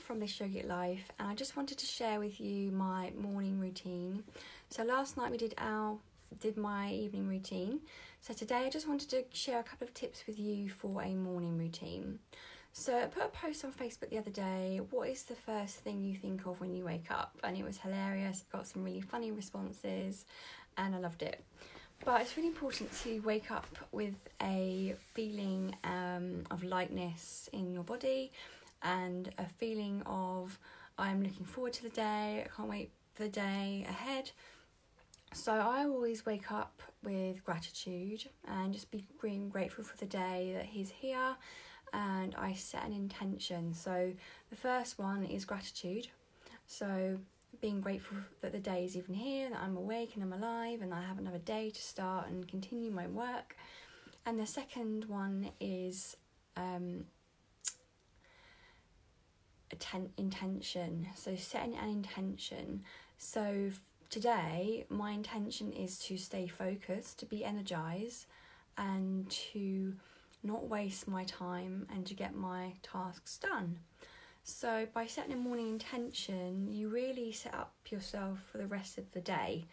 from This Yogic Life, and I just wanted to share with you my morning routine. So last night we did my evening routine. So today I just wanted to share a couple of tips with you for a morning routine. So I put a post on Facebook the other day, what is the first thing you think of when you wake up? And it was hilarious, got some really funny responses and I loved it. But it's really important to wake up with a feeling of lightness in your body and a feeling of I'm looking forward to the day, I can't wait for the day ahead. So I always wake up with gratitude and just being grateful for the day that he's here, and I set an intention. So the first one is gratitude. So being grateful that the day is even here, that I'm awake and I'm alive and I have another day to start and continue my work. And the second one is intention. So setting an intention. So today my intention is to stay focused, to be energized and to not waste my time and to get my tasks done. So by setting a morning intention, you really set up yourself for the rest of the day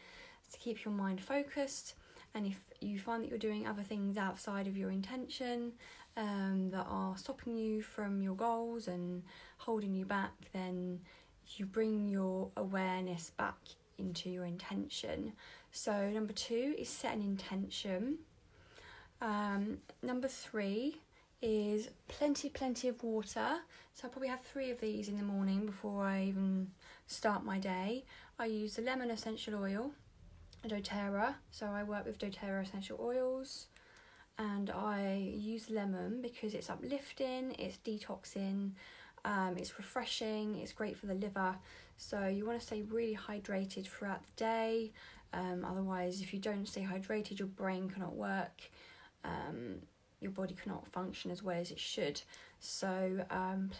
to keep your mind focused. And if you find that you're doing other things outside of your intention that are stopping you from your goals and holding you back, then you bring your awareness back into your intention. So number 2 is set an intention. Number 3 is plenty of water. So I probably have 3 of these in the morning before I even start my day. I use the lemon essential oil, doTERRA. So I work with doTERRA essential oils, and I use lemon because it's uplifting, it's detoxing, it's refreshing, it's great for the liver. So you want to stay really hydrated throughout the day. Otherwise, if you don't stay hydrated, your brain cannot work. Your body cannot function as well as it should. So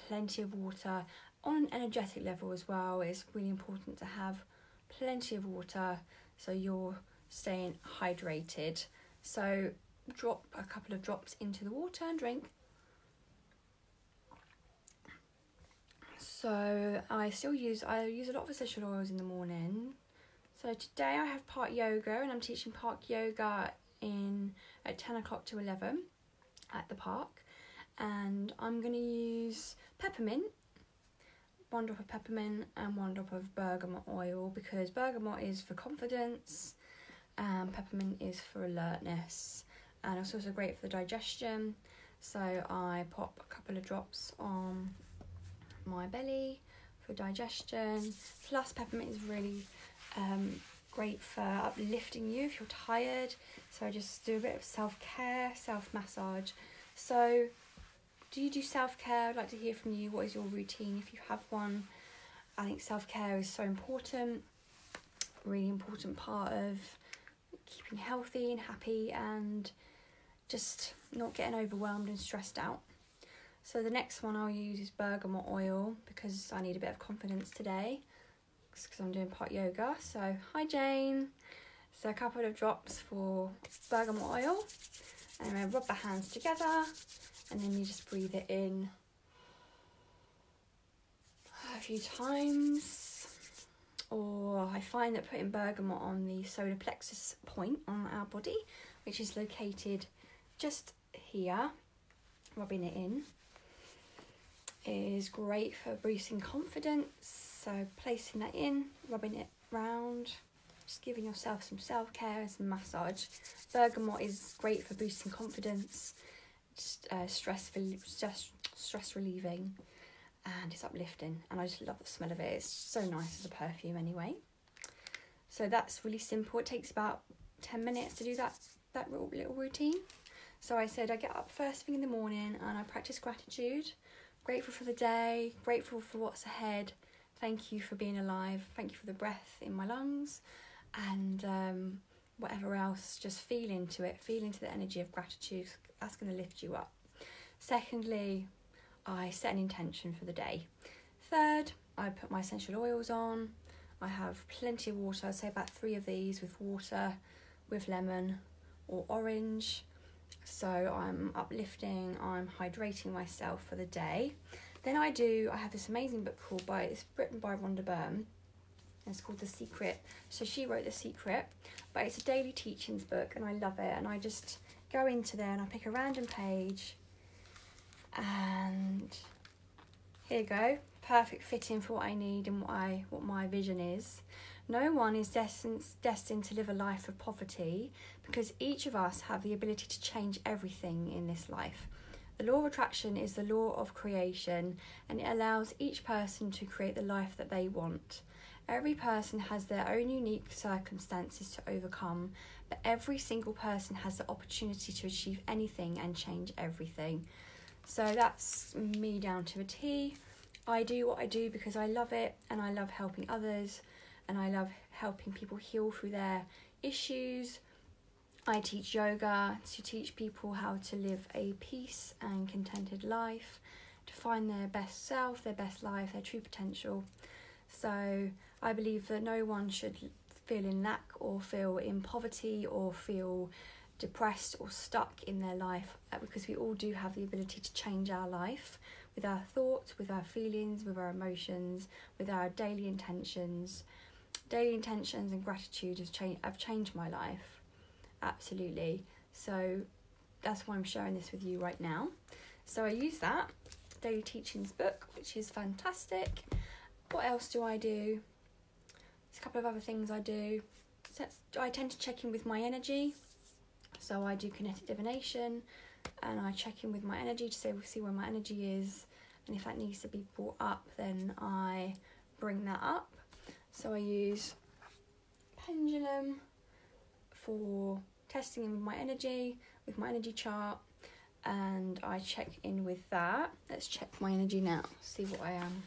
plenty of water on an energetic level as well. It's really important to have plenty of water so you're staying hydrated. So drop a couple of drops into the water and drink. So I use a lot of essential oils in the morning. So today I have Park Yoga, and I'm teaching Park Yoga at 10 o'clock to 11 at the park, and I'm going to use peppermint, 1 drop of peppermint and 1 drop of bergamot oil, because bergamot is for confidence and peppermint is for alertness, and it's also great for the digestion. So I pop a couple of drops on my belly for digestion. Plus peppermint is really great for uplifting you if you're tired. So I just do a bit of self-care, self-massage. So do you do self-care? I'd like to hear from you. What is your routine if you have one? I think self-care is so important, really important part of keeping healthy and happy and just not getting overwhelmed and stressed out. So the next one I'll use is bergamot oil, because I need a bit of confidence today because I'm doing Park Yoga. So hi Jane. So a couple of drops for bergamot oil, and then rub the hands together, and then you just breathe it in a few times. Or I find that putting bergamot on the solar plexus point on our body, which is located just here, rubbing it in, is great for boosting confidence. So placing that in, rubbing it round, just giving yourself some self-care and some massage. Bergamot is great for boosting confidence, stress relieving, and it's uplifting, and I just love the smell of it. It's so nice as a perfume anyway. So that's really simple. It takes about 10 minutes to do that little routine. So I said I get up first thing in the morning and I practice gratitude. Grateful for the day, grateful for what's ahead. Thank you for being alive. Thank you for the breath in my lungs, and whatever else, just feel into the energy of gratitude. That's going to lift you up. Secondly, I set an intention for the day. Third, I put my essential oils on. I have plenty of water. I'd say about 3 of these with water, with lemon or orange. So I'm uplifting, I'm hydrating myself for the day. Then I have this amazing book it's written by Rhonda Byrne. It's called The Secret. So she wrote The Secret, but it's a daily teachings book, and I love it. And I just go into there and I pick a random page, and here you go, perfect fitting for what I need and what my vision is. No one is destined to live a life of poverty, because each of us have the ability to change everything in this life. The law of attraction is the law of creation, and it allows each person to create the life that they want. Every person has their own unique circumstances to overcome, but every single person has the opportunity to achieve anything and change everything. So that's me down to a T. I do what I do because I love it, and I love helping others, and I love helping people heal through their issues. I teach yoga to teach people how to live a peace and contented life, to find their best self, their best life, their true potential. So I believe that no one should feel in lack or feel in poverty or feel depressed or stuck in their life, because we all do have the ability to change our life with our thoughts, with our feelings, with our emotions, with our daily intentions. Daily intentions and gratitude have changed my life, absolutely. So that's why I'm sharing this with you right now. So I use that daily teachings book, which is fantastic. What else do I do? There's a couple of other things I do. So I tend to check in with my energy. So I do kinetic divination, and I check in with my energy to see where my energy is, and if that needs to be brought up, then I bring that up. So I use pendulum for testing in with my energy chart, and I check in with that. Let's check my energy now, see what I am.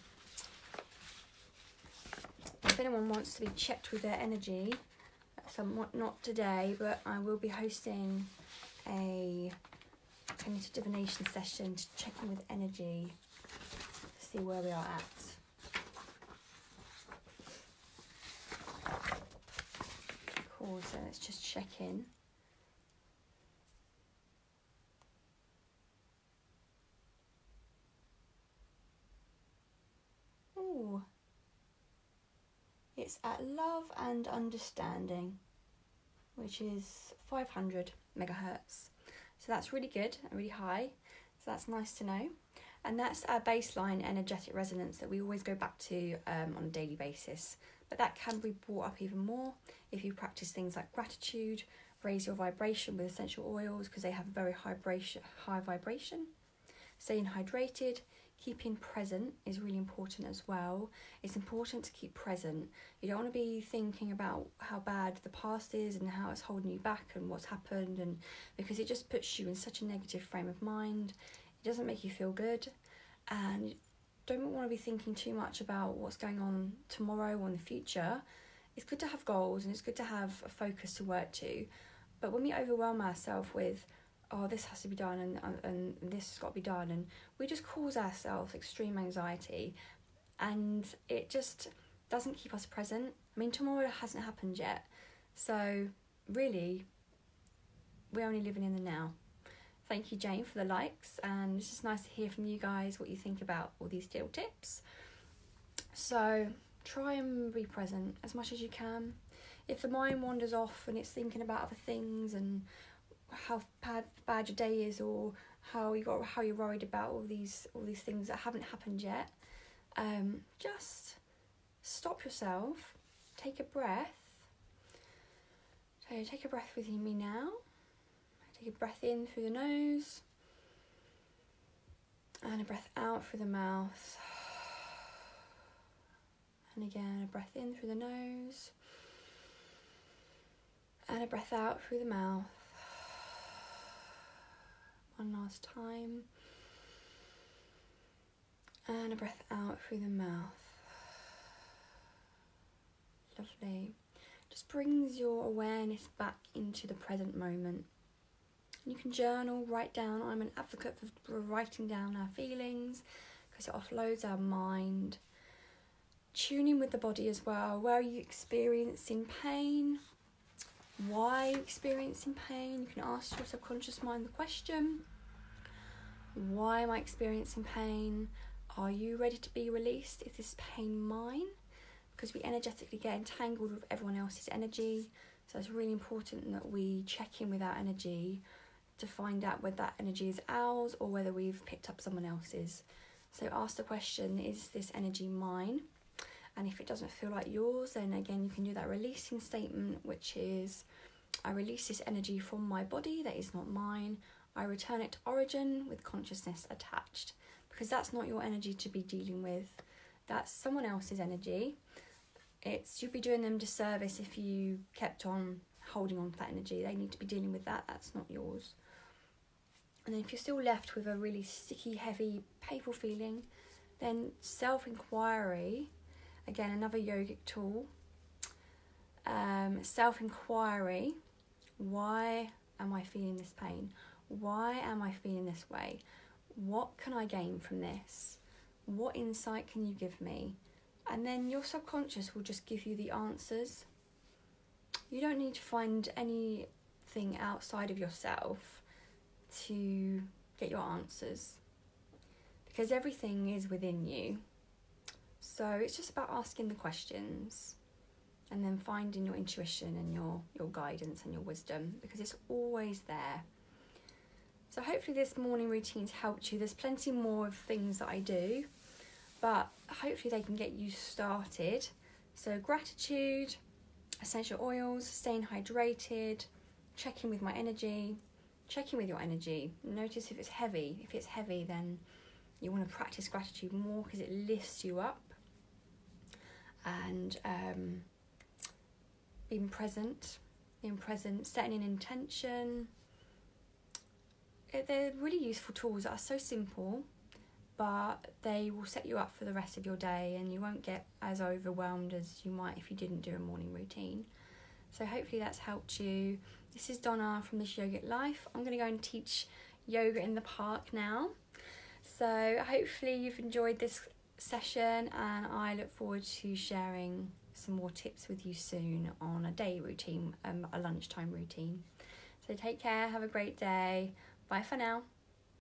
If anyone wants to be checked with their energy, somewhat not today, but I will be hosting a kinetic divination session to check in with energy, to see where we are at. Cool, so let's just check in. Ooh. It's at love and understanding, which is 500 megahertz. So that's really good and really high. So that's nice to know. And that's our baseline energetic resonance that we always go back to on a daily basis. But that can be brought up even more if you practice things like gratitude, raise your vibration with essential oils because they have a very high vibration. Staying hydrated, keeping present is really important as well. It's important to keep present. You don't want to be thinking about how bad the past is and how it's holding you back and what's happened, and because it just puts you in such a negative frame of mind. It doesn't make you feel good, and you don't want to be thinking too much about what's going on tomorrow or in the future. It's good to have goals and it's good to have a focus to work to, but when we overwhelm ourselves with, oh, this has to be done and this has got to be done, and we just cause ourselves extreme anxiety, and it just doesn't keep us present. I mean, tomorrow hasn't happened yet, so really we're only living in the now. Thank you, Jane, for the likes, and it's just nice to hear from you guys what you think about all these little tips. So try and be present as much as you can. If the mind wanders off and it's thinking about other things and how bad your day is, or how you're worried about all these things that haven't happened yet, just stop yourself, take a breath. So take a breath with me now. Take a breath in through the nose and a breath out through the mouth, and again a breath in through the nose and a breath out through the mouth. One last time. And a breath out through the mouth. Lovely. Just brings your awareness back into the present moment. You can journal, write down. I'm an advocate for writing down our feelings because it offloads our mind. Tune in with the body as well. Where are you experiencing pain? Why are you experiencing pain? You can ask your subconscious mind the question, why am I experiencing pain? Are you ready to be released? Is this pain mine? Because we energetically get entangled with everyone else's energy. So it's really important that we check in with our energy to find out whether that energy is ours or whether we've picked up someone else's. So ask the question, is this energy mine? And if it doesn't feel like yours, then again you can do that releasing statement, which is, I release this energy from my body that is not mine. I return it to origin with consciousness attached. Because that's not your energy to be dealing with. That's someone else's energy. You'd be doing them disservice if you kept on holding on to that energy. They need to be dealing with that. That's not yours. And then if you're still left with a really sticky, heavy, painful feeling, then self-inquiry, again, another yogic tool. Self-inquiry, why am I feeling this pain? Why am I feeling this way? What can I gain from this? What insight can you give me? And then your subconscious will just give you the answers. You don't need to find anything outside of yourself to get your answers, because everything is within you. So it's just about asking the questions and then finding your intuition and your guidance and your wisdom, because it's always there. So hopefully this morning routine's helped you. There's plenty more of things that I do, but hopefully they can get you started. So gratitude, essential oils, staying hydrated, checking with my energy, checking with your energy. Notice if it's heavy. If it's heavy, then you want to practice gratitude more because it lifts you up. And being present, setting an intention. They're really useful tools that are so simple, but they will set you up for the rest of your day, and you won't get as overwhelmed as you might if you didn't do a morning routine. So hopefully that's helped you. This is Donna from This Yogic Life. I'm going to go and teach yoga in the park now. So hopefully you've enjoyed this session, and I look forward to sharing some more tips with you soon on a day routine, a lunchtime routine. So take care, have a great day. Bye for now.